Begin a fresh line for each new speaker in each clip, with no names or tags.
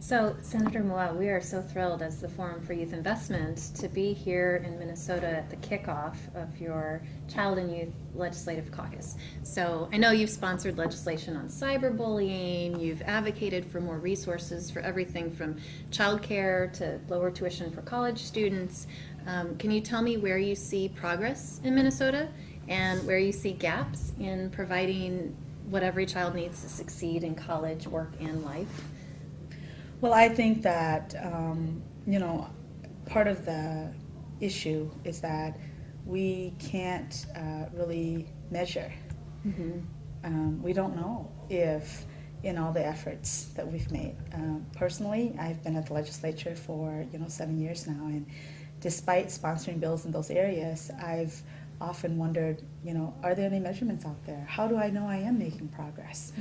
So, Senator Moua, we are so thrilled as the Forum for Youth Investment to be here in Minnesota at the kickoff of your Child and Youth Legislative Caucus. So, I know you've sponsored legislation on cyberbullying, you've advocated for more resources for everything from childcare to lower tuition for college students. Can you tell me where you see progress in Minnesota and where you see gaps in providing what every child needs to succeed in college, work, and life?
Well, I think that, part of the issue is that we can't really measure. We don't know if, in all the efforts that we've made. Personally, I've been at the legislature for, 7 years now, and despite sponsoring bills in those areas, I've often wondered, are there any measurements out there? How do I know I am making progress?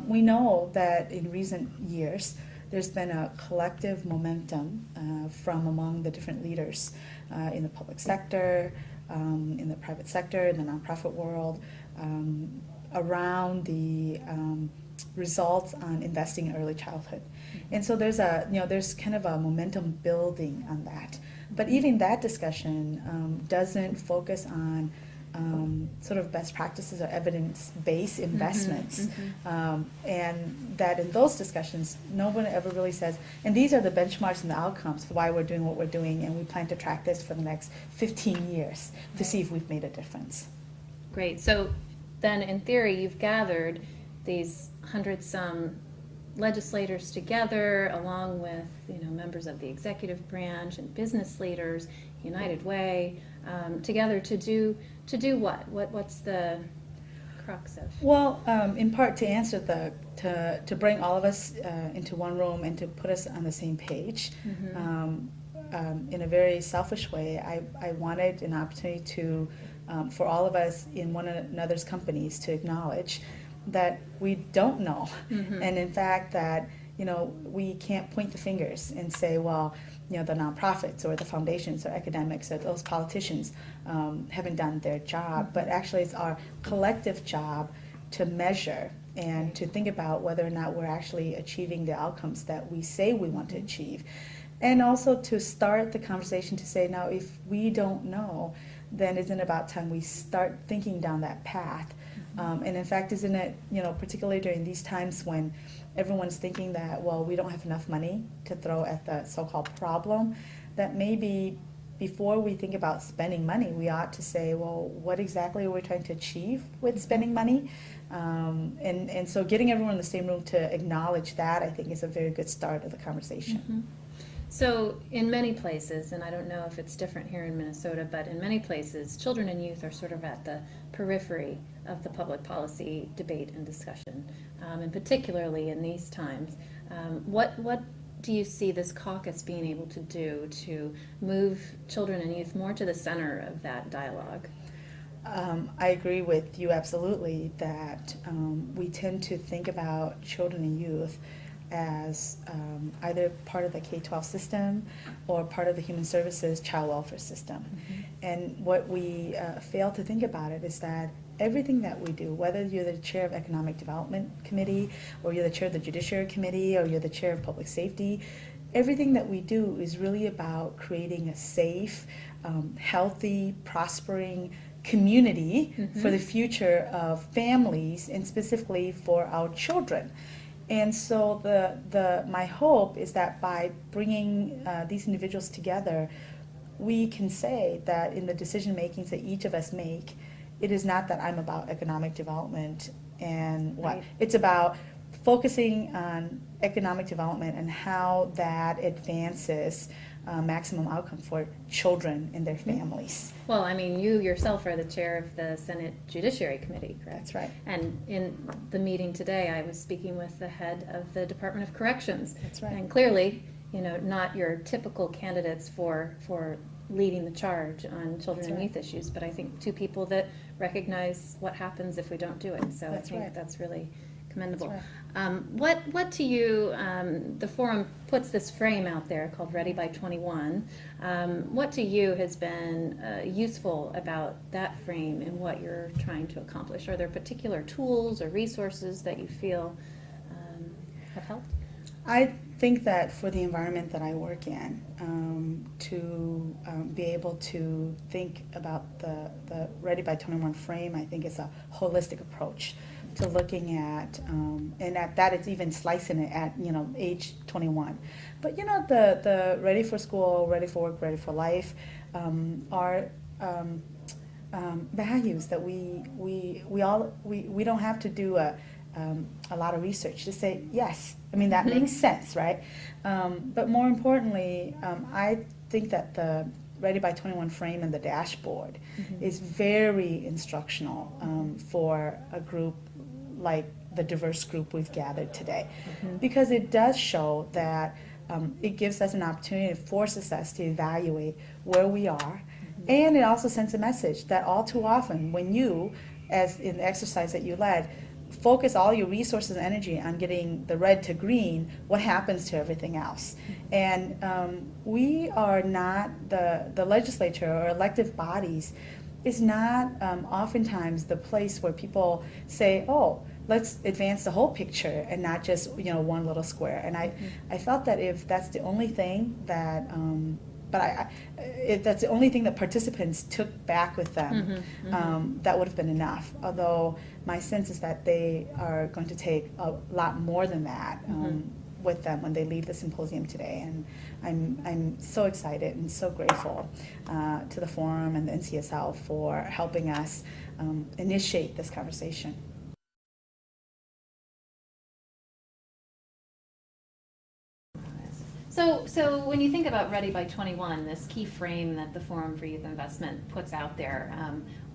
We know that in recent years, there's been a collective momentum from among the different leaders in the public sector, in the private sector, in the nonprofit world, around the results on investing in early childhood. And so there's kind of a momentum building on that. But even that discussion doesn't focus on sort of best practices or evidence-based investments. And that in those discussions, no one ever really says, and these are the benchmarks and the outcomes for why we're doing what we're doing, and we plan to track this for the next 15 years to see if we've made a difference.
Great. So then, in theory, you've gathered these 100-some legislators together, along with members of the executive branch and business leaders, United Way, together to do what? What's the crux of?
Well, in part to answer to bring all of us into one room and to put us on the same page. In a very selfish way, I wanted an opportunity to, for all of us in one another's companies, to acknowledge that we don't know, and in fact that we can't point the fingers and say, well, the nonprofits or the foundations or academics or those politicians haven't done their job, but actually it's our collective job to measure and to think about whether or not we're actually achieving the outcomes that we say we want to achieve. And also to start the conversation to say, now if we don't know, then isn't it about time we start thinking down that path? And in fact, isn't it, particularly during these times when everyone's thinking that, well, we don't have enough money to throw at the so-called problem, that maybe before we think about spending money, we ought to say, well, what exactly are we trying to achieve with spending money? And so getting everyone in the same room to acknowledge that, I think, is a very good start of the conversation.
So in many places, and I don't know if it's different here in Minnesota, but in many places, children and youth are sort of at the periphery of the public policy debate and discussion, and particularly in these times. What do you see this caucus being able to do to move children and youth more to the center of that dialogue?
I agree with you absolutely that we tend to think about children and youth as either part of the K-12 system or part of the human services child welfare system. And what we fail to think about it is that everything that we do, whether you're the chair of Economic Development Committee or you're the chair of the Judiciary Committee or you're the chair of Public Safety, everything that we do is really about creating a safe, healthy, prospering community for the future of families and specifically for our children. And so my hope is that by bringing these individuals together, we can say that in the decision makings that each of us make, it is not that I'm about economic development and what.
Right.
It's about focusing on economic development and how that advances maximum outcome for children and their families.
Well, I mean, you yourself are the chair of the Senate Judiciary Committee, correct?
That's right.
And in the meeting today, I was speaking with the head of the Department of Corrections.
That's right.
And clearly, not your typical candidates for leading the charge on children and youth issues, but I think two people that recognize what happens if we don't do it. So
That's
I think
right.
that's really commendable.
That's
What to you, the forum puts this frame out there called Ready by 21. What to you has been useful about that frame and what you're trying to accomplish? Are there particular tools or resources that you feel have helped?
I think that for the environment that I work in, to be able to think about the Ready by 21 frame, I think is a holistic approach to looking at, and at that it's even slicing it at, age 21. But the Ready for School, Ready for Work, Ready for Life are values that we don't have to do a lot of research to say yes. I mean, that makes sense, right? But more importantly, I think that the Ready by 21 frame and the dashboard is very instructional for a group like the diverse group we've gathered today, because it does show that it gives us an opportunity, it forces us to evaluate where we are, and it also sends a message that all too often when you, as in the exercise that you led, focus all your resources and energy on getting the red to green, what happens to everything else? And we are not, the legislature or elective bodies is not oftentimes the place where people say, oh, let's advance the whole picture and not just one little square. And I felt that if that's the only thing that if that's the only thing that participants took back with them, that would have been enough. Although my sense is that they are going to take a lot more than that with them when they leave the symposium today. And I'm so excited and so grateful to the forum and the NCSL for helping us initiate this conversation.
So when you think about Ready by 21, this key frame that the Forum for Youth Investment puts out there,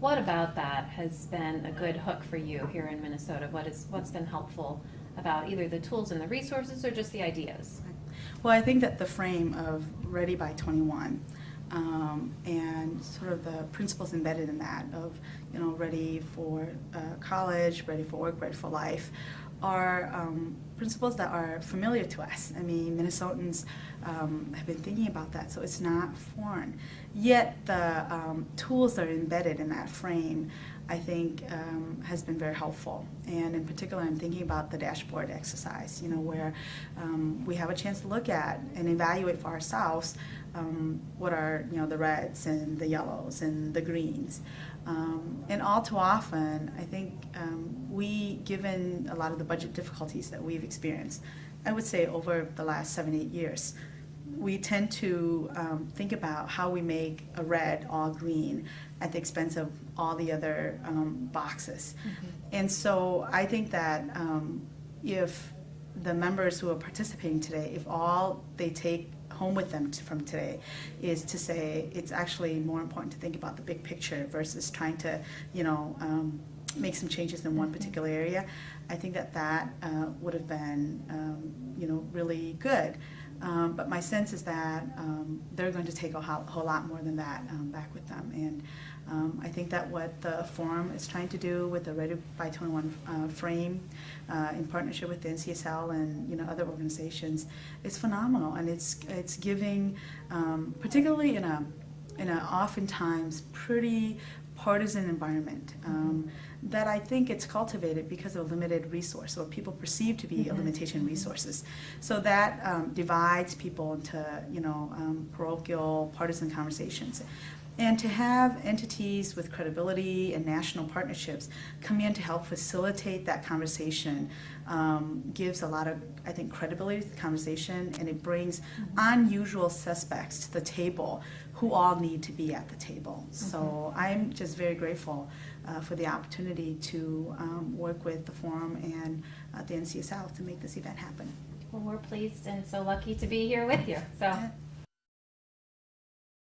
what about that has been a good hook for you here in Minnesota? What's been helpful about either the tools and the resources or just the ideas?
Well, I think that the frame of Ready by 21 and sort of the principles embedded in that of, ready for college, ready for work, ready for life, are principles that are familiar to us. I mean, Minnesotans have been thinking about that, so it's not foreign. Yet the tools that are embedded in that frame, I think, has been very helpful. And in particular, I'm thinking about the dashboard exercise, where we have a chance to look at and evaluate for ourselves what are, the reds and the yellows and the greens. And all too often, I think given a lot of the budget difficulties that we've experienced, I would say over the last 7-8 years, we tend to think about how we make a red all green at the expense of all the other boxes. And so I think that if the members who are participating today, if all they take home with them from today is to say it's actually more important to think about the big picture versus trying to, make some changes in one particular area, I think that would have been, really good. But my sense is that they're going to take a whole lot more than that back with them. And I think that what the forum is trying to do with the Ready by 21 frame in partnership with the NCSL and other organizations is phenomenal. And it's giving, particularly in a oftentimes pretty partisan environment, that I think it's cultivated because of a limited resource, or people perceive to be a limitation in resources. So that divides people into parochial partisan conversations. And to have entities with credibility and national partnerships come in to help facilitate that conversation gives a lot of, I think, credibility to the conversation, and it brings unusual suspects to the table who all need to be at the table. So I'm just very grateful for the opportunity to work with the forum and the NCSL to make this event happen.
Well, we're pleased and so lucky to be here with you. So.